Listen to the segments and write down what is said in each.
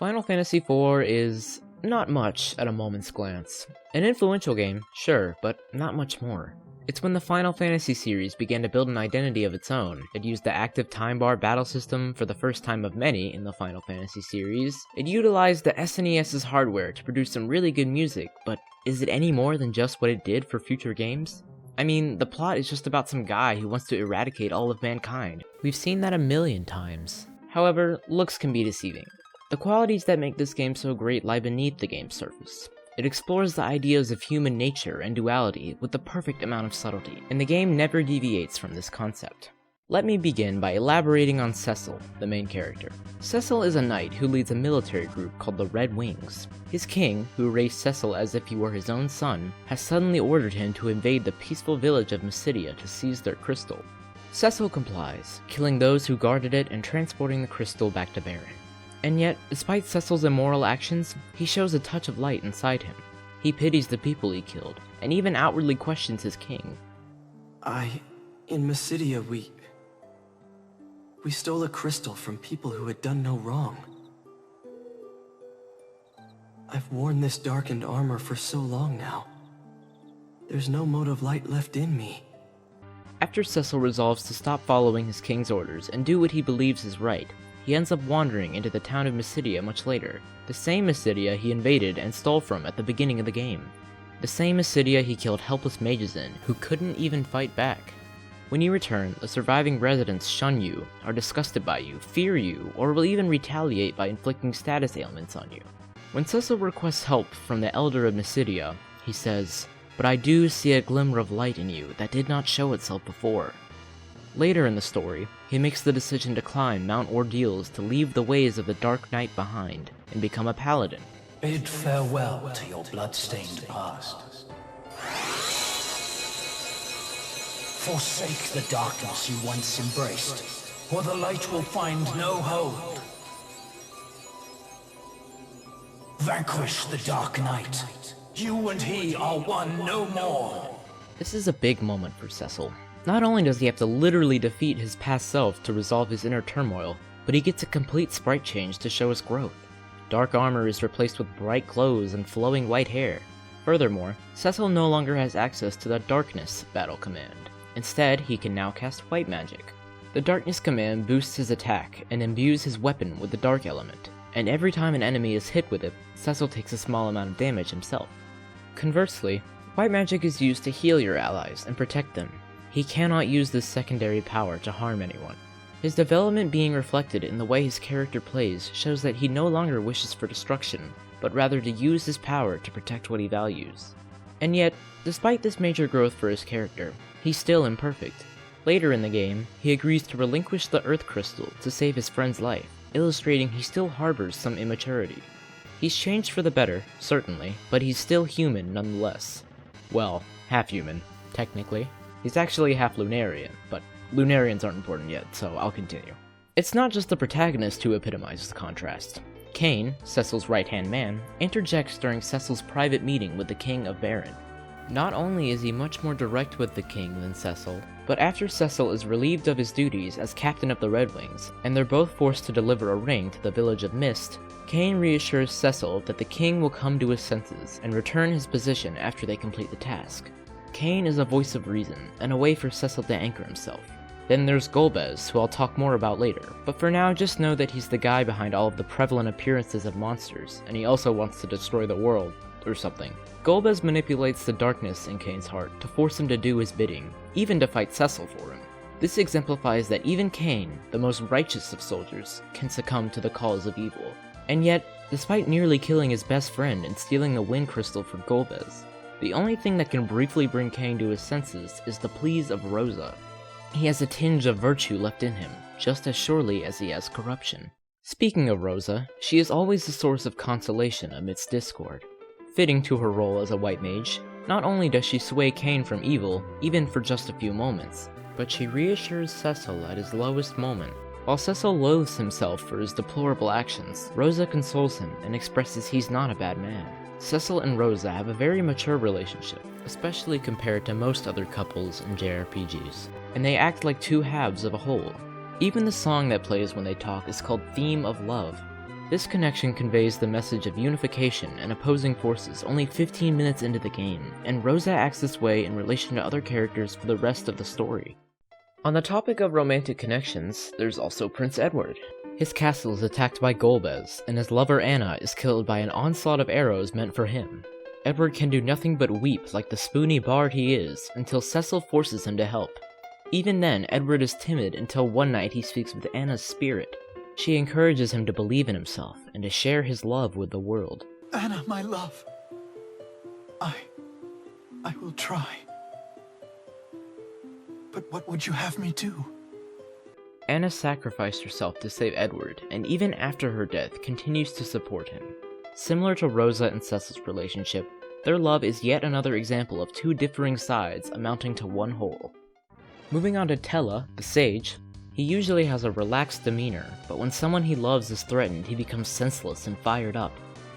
Final Fantasy IV is not much at a moment's glance. An influential game, sure, but not much more. It's when the Final Fantasy series began to build an identity of its own. It used the active time bar battle system for the first time of many in the Final Fantasy series. It utilized the SNES's hardware to produce some really good music, but is it any more than just what it did for future games? I mean, the plot is just about some guy who wants to eradicate all of mankind. We've seen that a million times. However, looks can be deceiving. The qualities that make this game so great lie beneath the game's surface. It explores the ideas of human nature and duality with the perfect amount of subtlety, and the game never deviates from this concept. Let me begin by elaborating on Cecil, the main character. Cecil is a knight who leads a military group called the Red Wings. His king, who raised Cecil as if he were his own son, has suddenly ordered him to invade the peaceful village of Mystyra to seize their crystal. Cecil complies, killing those who guarded it and transporting the crystal back to Baron. And yet, despite Cecil's immoral actions, he shows a touch of light inside him. He pities the people he killed, and even outwardly questions his king. In Mystyra, we stole a crystal from people who had done no wrong. I've worn this darkened armor for so long now. There's no mote of light left in me. After Cecil resolves to stop following his king's orders and do what he believes is right, he ends up wandering into the town of Mystyra much later, the same Mystyra he invaded and stole from at the beginning of the game. The same Mystyra he killed helpless mages in, who couldn't even fight back. When you return, the surviving residents shun you, are disgusted by you, fear you, or will even retaliate by inflicting status ailments on you. When Cecil requests help from the Elder of Mystyra, he says, "But I do see a glimmer of light in you that did not show itself before." Later in the story, he makes the decision to climb Mount Ordeals to leave the ways of the Dark Knight behind and become a paladin. Bid farewell to your blood-stained past. Forsake the darkness you once embraced, or the light will find no hold. Vanquish the Dark Knight. You and he are one no more. This is a big moment for Cecil. Not only does he have to literally defeat his past self to resolve his inner turmoil, but he gets a complete sprite change to show his growth. Dark armor is replaced with bright clothes and flowing white hair. Furthermore, Cecil no longer has access to the Darkness battle command. Instead, he can now cast white magic. The Darkness command boosts his attack and imbues his weapon with the dark element, and every time an enemy is hit with it, Cecil takes a small amount of damage himself. Conversely, white magic is used to heal your allies and protect them. He cannot use this secondary power to harm anyone. His development being reflected in the way his character plays shows that he no longer wishes for destruction, but rather to use his power to protect what he values. And yet, despite this major growth for his character, he's still imperfect. Later in the game, he agrees to relinquish the Earth Crystal to save his friend's life, illustrating he still harbors some immaturity. He's changed for the better, certainly, but he's still human nonetheless. Well, half-human, technically. He's actually half Lunarian, but Lunarians aren't important yet, so I'll continue. It's not just the protagonist who epitomizes the contrast. Kain, Cecil's right-hand man, interjects during Cecil's private meeting with the King of Baron. Not only is he much more direct with the king than Cecil, but after Cecil is relieved of his duties as captain of the Red Wings, and they're both forced to deliver a ring to the village of Mist, Kain reassures Cecil that the king will come to his senses and return his position after they complete the task. Kain is a voice of reason, and a way for Cecil to anchor himself. Then there's Golbez, who I'll talk more about later, but for now just know that he's the guy behind all of the prevalent appearances of monsters, and he also wants to destroy the world, or something. Golbez manipulates the darkness in Kain's heart to force him to do his bidding, even to fight Cecil for him. This exemplifies that even Kain, the most righteous of soldiers, can succumb to the cause of evil. And yet, despite nearly killing his best friend and stealing the Wind Crystal from Golbez, the only thing that can briefly bring Kain to his senses is the pleas of Rosa. He has a tinge of virtue left in him, just as surely as he has corruption. Speaking of Rosa, she is always a source of consolation amidst discord. Fitting to her role as a white mage, not only does she sway Kain from evil, even for just a few moments, but she reassures Cecil at his lowest moment. While Cecil loathes himself for his deplorable actions, Rosa consoles him and expresses he's not a bad man. Cecil and Rosa have a very mature relationship, especially compared to most other couples in JRPGs, and they act like two halves of a whole. Even the song that plays when they talk is called Theme of Love. This connection conveys the message of unification and opposing forces only 15 minutes into the game, and Rosa acts this way in relation to other characters for the rest of the story. On the topic of romantic connections, there's also Prince Edward. His castle is attacked by Golbez, and his lover Anna is killed by an onslaught of arrows meant for him. Edward can do nothing but weep like the spoony bard he is, until Cecil forces him to help. Even then, Edward is timid until one night he speaks with Anna's spirit. She encourages him to believe in himself, and to share his love with the world. Anna, my love. I will try. But what would you have me do? Anna sacrificed herself to save Edward, and even after her death continues to support him. Similar to Rosa and Cecil's relationship, their love is yet another example of two differing sides amounting to one whole. Moving on to Tella, the sage, he usually has a relaxed demeanor, but when someone he loves is threatened, he becomes senseless and fired up.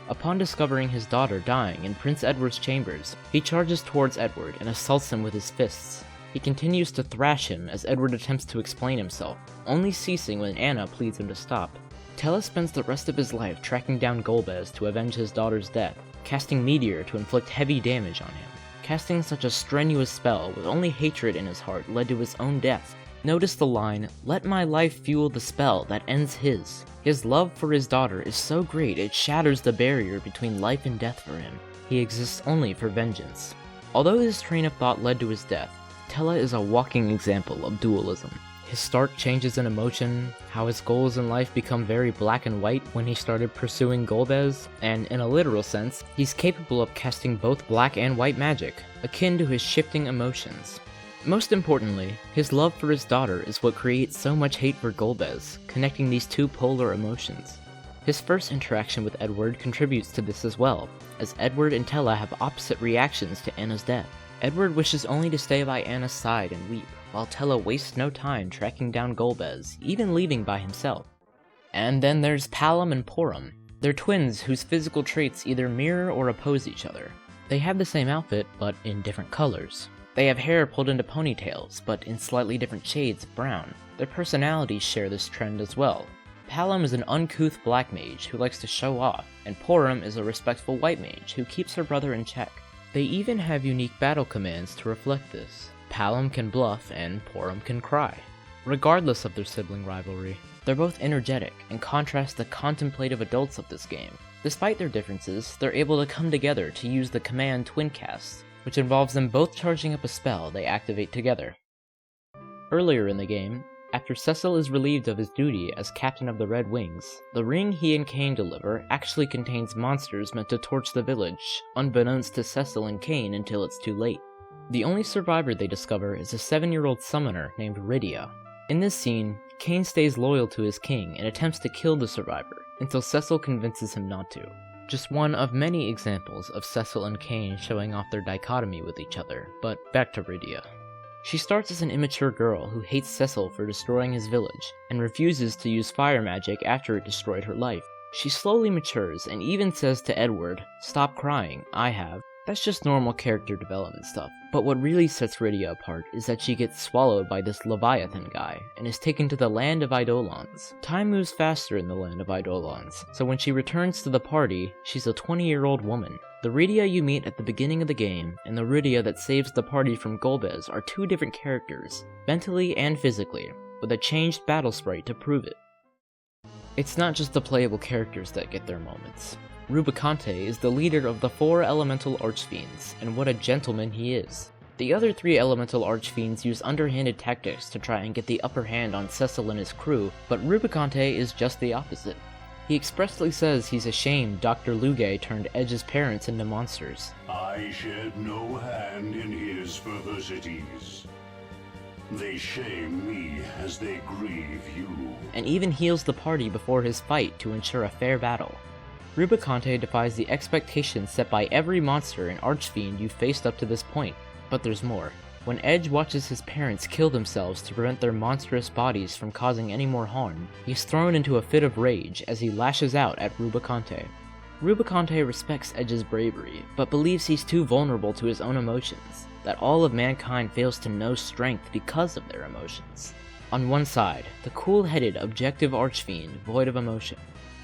Upon discovering his daughter dying in Prince Edward's chambers, he charges towards Edward and assaults him with his fists. He continues to thrash him as Edward attempts to explain himself, only ceasing when Anna pleads him to stop. Tella spends the rest of his life tracking down Golbez to avenge his daughter's death, casting Meteor to inflict heavy damage on him. Casting such a strenuous spell with only hatred in his heart led to his own death. Notice the line, "Let my life fuel the spell that ends his." His love for his daughter is so great it shatters the barrier between life and death for him. He exists only for vengeance. Although this train of thought led to his death, Tella is a walking example of dualism. His stark changes in emotion, how his goals in life become very black and white when he started pursuing Golbez, and in a literal sense, he's capable of casting both black and white magic, akin to his shifting emotions. Most importantly, his love for his daughter is what creates so much hate for Golbez, connecting these two polar emotions. His first interaction with Edward contributes to this as well, as Edward and Tella have opposite reactions to Anna's death. Edward wishes only to stay by Anna's side and weep, while Tella wastes no time tracking down Golbez, even leaving by himself. And then there's Palom and Porum. They're twins whose physical traits either mirror or oppose each other. They have the same outfit, but in different colors. They have hair pulled into ponytails, but in slightly different shades of brown. Their personalities share this trend as well. Palom is an uncouth black mage who likes to show off, and Porum is a respectful white mage who keeps her brother in check. They even have unique battle commands to reflect this. Palom can bluff, and Porum can cry. Regardless of their sibling rivalry, they're both energetic and contrast the contemplative adults of this game. Despite their differences, they're able to come together to use the command Twincast, which involves them both charging up a spell they activate together. Earlier in the game, after Cecil is relieved of his duty as captain of the Red Wings, the ring he and Kane deliver actually contains monsters meant to torch the village, unbeknownst to Cecil and Kane until it's too late. The only survivor they discover is a 7-year-old summoner named Rydia. In this scene, Kane stays loyal to his king and attempts to kill the survivor, until Cecil convinces him not to. Just one of many examples of Cecil and Kane showing off their dichotomy with each other, but back to Rydia. She starts as an immature girl who hates Cecil for destroying his village, and refuses to use fire magic after it destroyed her life. She slowly matures and even says to Edward, "Stop crying, I have." That's just normal character development stuff, but what really sets Rydia apart is that she gets swallowed by this Leviathan guy, and is taken to the land of Eidolons. Time moves faster in the land of Eidolons, so when she returns to the party, she's a 20-year-old woman. The Rydia you meet at the beginning of the game, and the Rydia that saves the party from Golbez are two different characters, mentally and physically, with a changed battle sprite to prove it. It's not just the playable characters that get their moments. Rubicante is the leader of the 4 elemental archfiends, and what a gentleman he is. The other 3 elemental archfiends use underhanded tactics to try and get the upper hand on Cecil and his crew, but Rubicante is just the opposite. He expressly says he's ashamed Dr. Luge turned Edge's parents into monsters. I shed no hand in his perversities. They shame me as they grieve you. And even heals the party before his fight to ensure a fair battle. Rubicante defies the expectations set by every monster and archfiend you've faced up to this point. But there's more. When Edge watches his parents kill themselves to prevent their monstrous bodies from causing any more harm, he's thrown into a fit of rage as he lashes out at Rubicante. Rubicante respects Edge's bravery, but believes he's too vulnerable to his own emotions, that all of mankind fails to know strength because of their emotions. On one side, the cool-headed, objective archfiend void of emotion.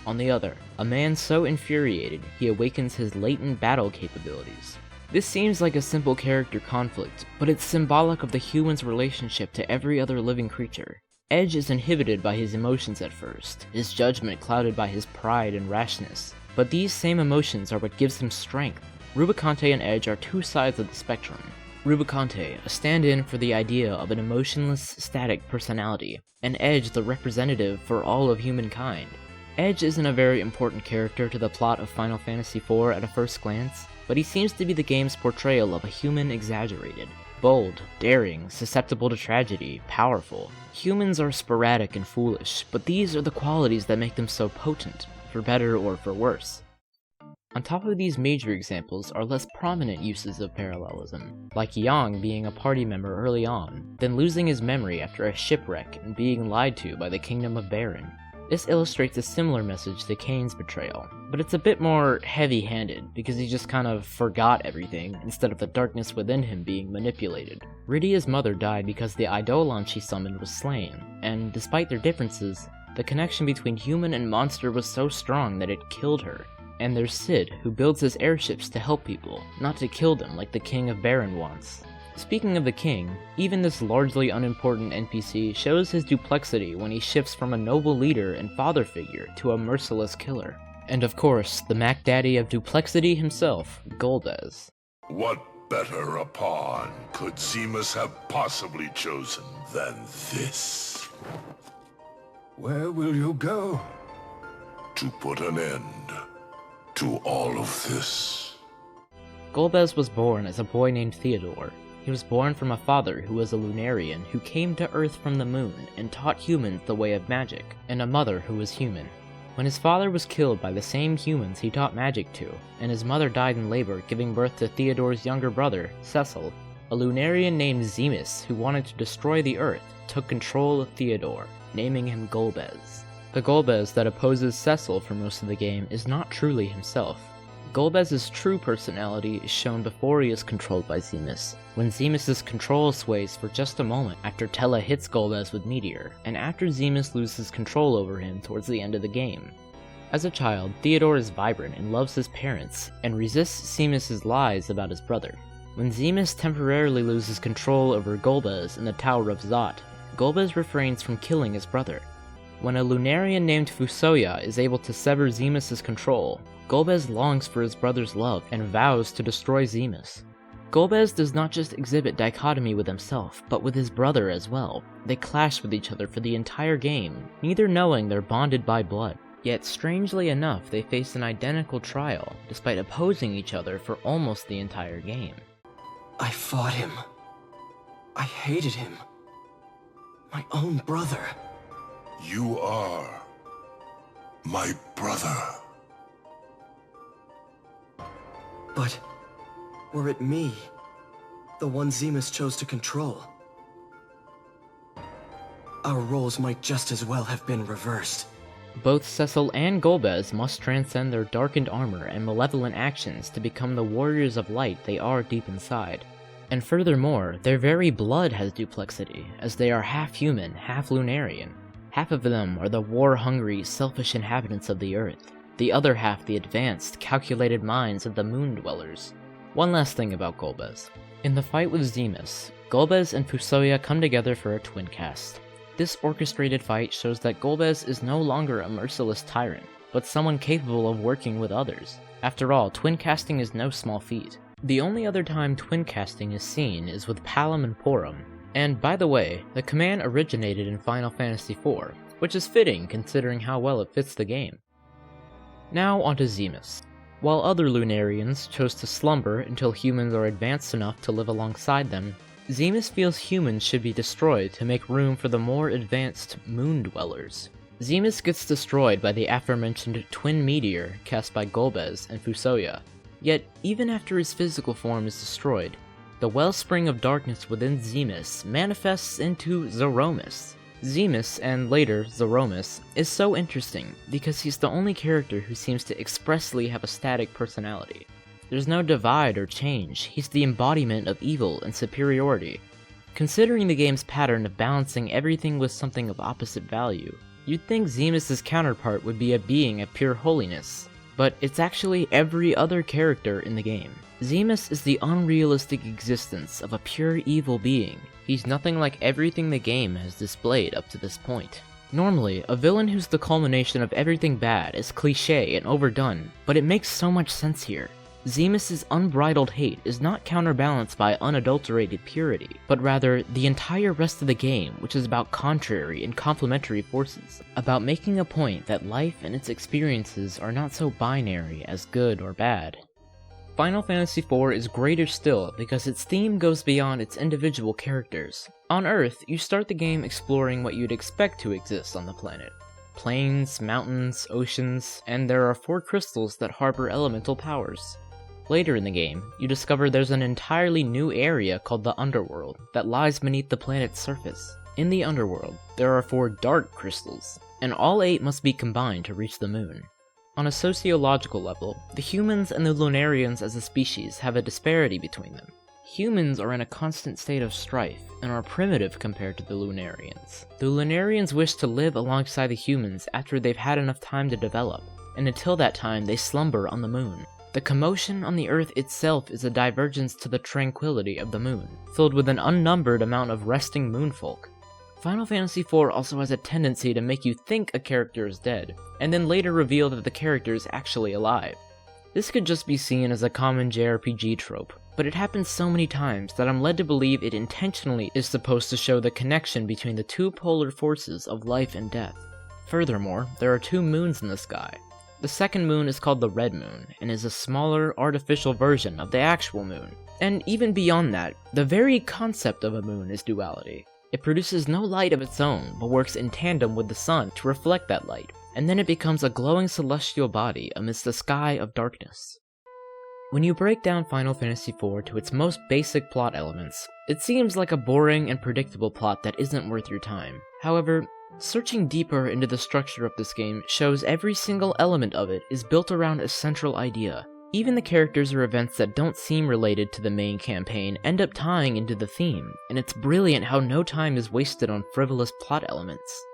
On the other, a man so infuriated he awakens his latent battle capabilities. This seems like a simple character conflict, but it's symbolic of the human's relationship to every other living creature. Edge is inhibited by his emotions at first, his judgment clouded by his pride and rashness, but these same emotions are what gives him strength. Rubicante and Edge are two sides of the spectrum. Rubicante, a stand-in for the idea of an emotionless, static personality, and Edge the representative for all of humankind. Edge isn't a very important character to the plot of Final Fantasy IV at a first glance, but he seems to be the game's portrayal of a human exaggerated. Bold, daring, susceptible to tragedy, powerful. Humans are sporadic and foolish, but these are the qualities that make them so potent, for better or for worse. On top of these major examples are less prominent uses of parallelism, like Yang being a party member early on, then losing his memory after a shipwreck and being lied to by the Kingdom of Baron. This illustrates a similar message to Kain's betrayal, but it's a bit more heavy-handed because he just kind of forgot everything instead of the darkness within him being manipulated. Rydia's mother died because the Eidolon she summoned was slain, and despite their differences, the connection between human and monster was so strong that it killed her. And there's Sid, who builds his airships to help people, not to kill them like the King of Baron wants. Speaking of the king, even this largely unimportant NPC shows his duplexity when he shifts from a noble leader and father figure to a merciless killer. And of course, the Mac Daddy of duplexity himself, Golbez. What better a pawn could Zemus have possibly chosen than this? Where will you go? To put an end to all of this. Golbez was born as a boy named Theodore. He was born from a father who was a Lunarian who came to Earth from the moon and taught humans the way of magic, and a mother who was human. When his father was killed by the same humans he taught magic to, and his mother died in labor giving birth to Theodore's younger brother, Cecil, a Lunarian named Zemus who wanted to destroy the Earth took control of Theodore, naming him Golbez. The Golbez that opposes Cecil for most of the game is not truly himself. Golbez's true personality is shown before he is controlled by Zemus, when Zemus's control sways for just a moment after Tella hits Golbez with Meteor, and after Zemus loses control over him towards the end of the game. As a child, Theodore is vibrant and loves his parents, and resists Zemus's lies about his brother. When Zemus temporarily loses control over Golbez in the Tower of Zot, Golbez refrains from killing his brother. When a Lunarian named Fusoya is able to sever Zemus's control, Golbez longs for his brother's love and vows to destroy Zemus. Golbez does not just exhibit dichotomy with himself, but with his brother as well. They clash with each other for the entire game, neither knowing they're bonded by blood. Yet strangely enough, they face an identical trial, despite opposing each other for almost the entire game. I fought him. I hated him. My own brother. You are my brother. But were it me, the one Zemus chose to control, our roles might just as well have been reversed. Both Cecil and Golbez must transcend their darkened armor and malevolent actions to become the warriors of light they are deep inside. And furthermore, their very blood has duplexity, as they are half human, half Lunarian. Half of them are the war-hungry, selfish inhabitants of the Earth, the other half the advanced, calculated minds of the Moon Dwellers. One last thing about Golbez. In the fight with Zemus, Golbez and Fusoya come together for a twin cast. This orchestrated fight shows that Golbez is no longer a merciless tyrant, but someone capable of working with others. After all, twin casting is no small feat. The only other time twin casting is seen is with Palom and Porom. And by the way, the command originated in Final Fantasy IV, which is fitting considering how well it fits the game. Now onto Zemus. While other Lunarians chose to slumber until humans are advanced enough to live alongside them, Zemus feels humans should be destroyed to make room for the more advanced Moon Dwellers. Zemus gets destroyed by the aforementioned twin meteor cast by Golbez and Fusoya, yet even after his physical form is destroyed, the wellspring of darkness within Zemus manifests into Zeromus. Zemus, and later Zeromus, is so interesting because he's the only character who seems to expressly have a static personality. There's no divide or change, he's the embodiment of evil and superiority. Considering the game's pattern of balancing everything with something of opposite value, You'd think Zemus's counterpart would be a being of pure holiness, but it's actually every other character in the game. Zemus is the unrealistic existence of a pure evil being. He's nothing like everything the game has displayed up to this point. Normally, a villain who's the culmination of everything bad is cliché and overdone, but it makes so much sense here. Zemus's unbridled hate is not counterbalanced by unadulterated purity, but rather the entire rest of the game, which is about contrary and complementary forces, about making a point that life and its experiences are not so binary as good or bad. Final Fantasy IV is greater still because its theme goes beyond its individual characters. On Earth, you start the game exploring what you'd expect to exist on the planet. Plains, mountains, oceans, and there are 4 crystals that harbor elemental powers. Later in the game, you discover there's an entirely new area called the Underworld that lies beneath the planet's surface. In the Underworld, there are 4 dark crystals, and all 8 must be combined to reach the moon. On a sociological level, the humans and the Lunarians as a species have a disparity between them. Humans are in a constant state of strife, and are primitive compared to the Lunarians. The Lunarians wish to live alongside the humans after they've had enough time to develop, and until that time they slumber on the moon. The commotion on the Earth itself is a divergence to the tranquility of the moon, filled with an unnumbered amount of resting moonfolk. Final Fantasy IV also has a tendency to make you think a character is dead, and then later reveal that the character is actually alive. This could just be seen as a common JRPG trope, but it happens so many times that I'm led to believe it intentionally is supposed to show the connection between the 2 polar forces of life and death. Furthermore, there are 2 moons in the sky. The second moon is called the Red Moon, and is a smaller, artificial version of the actual moon. And even beyond that, the very concept of a moon is duality. It produces no light of its own, but works in tandem with the sun to reflect that light, and then it becomes a glowing celestial body amidst a sky of darkness. When you break down Final Fantasy IV to its most basic plot elements, it seems like a boring and predictable plot that isn't worth your time. However, searching deeper into the structure of this game shows every single element of it is built around a central idea. Even the characters or events that don't seem related to the main campaign end up tying into the theme, and it's brilliant how no time is wasted on frivolous plot elements.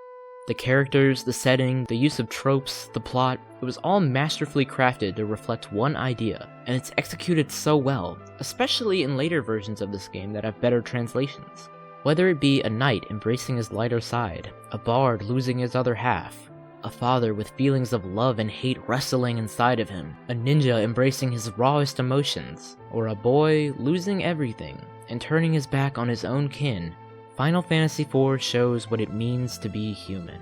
The characters, the setting, the use of tropes, the plot, it was all masterfully crafted to reflect one idea, and it's executed so well, especially in later versions of this game that have better translations. Whether it be a knight embracing his lighter side, a bard losing his other half, a father with feelings of love and hate wrestling inside of him, a ninja embracing his rawest emotions, or a boy losing everything and turning his back on his own kin, Final Fantasy IV shows what it means to be human.